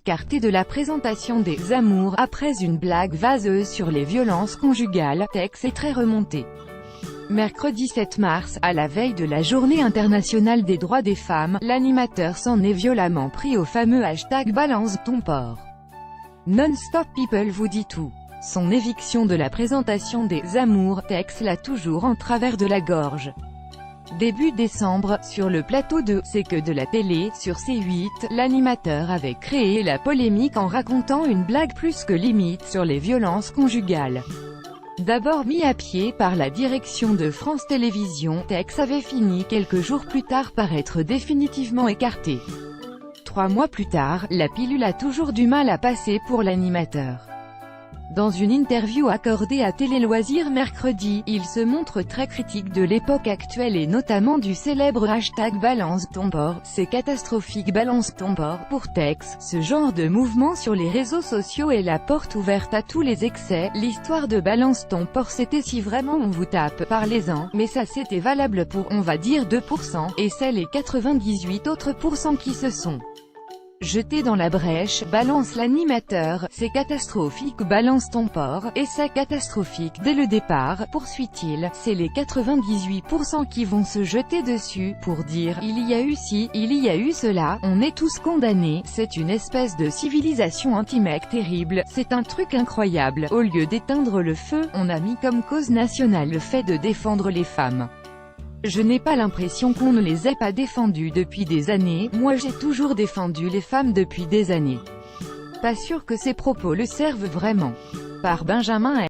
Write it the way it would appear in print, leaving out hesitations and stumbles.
écarté de la présentation des Amours, après une blague vaseuse sur les violences conjugales. Tex est très remonté. Mercredi 7 mars, à la veille de la Journée internationale des droits des femmes, l'animateur s'en est violemment pris au fameux hashtag Balance ton porc. Non-stop people vous dit tout. Son éviction de la présentation des Amours, Tex l'a toujours en travers de la gorge. Début décembre, sur le plateau de C'est que de la télé, sur C8, l'animateur avait créé la polémique en racontant une blague plus que limite sur les violences conjugales. D'abord mis à pied par la direction de France Télévisions, Tex avait fini quelques jours plus tard par être définitivement écarté. 3 mois plus tard, la pilule a toujours du mal à passer pour l'animateur. Dans une interview accordée à Télé Loisirs mercredi, il se montre très critique de l'époque actuelle et notamment du célèbre hashtag Balance ton porc. C'est catastrophique. Balance ton porc. Pour Tex, ce genre de mouvement sur les réseaux sociaux est la porte ouverte à tous les excès. L'histoire de Balance ton porc, c'était si vraiment on vous tape, parlez-en, mais ça c'était valable pour, on va dire 2%, et c'est les 98 autres pourcents qui se sont jeté dans la brèche. Balance l'animateur, c'est catastrophique. Balance ton porc, et c'est catastrophique dès le départ, poursuit-il, c'est les 98% qui vont se jeter dessus, pour dire, il y a eu ci, il y a eu cela, on est tous condamnés, c'est une espèce de civilisation anti-mec terrible, c'est un truc incroyable, au lieu d'éteindre le feu, on a mis comme cause nationale le fait de défendre les femmes. Je n'ai pas l'impression qu'on ne les ait pas défendues depuis des années, moi j'ai toujours défendu les femmes depuis des années. Pas sûr que ces propos le servent vraiment. Par Benjamin L.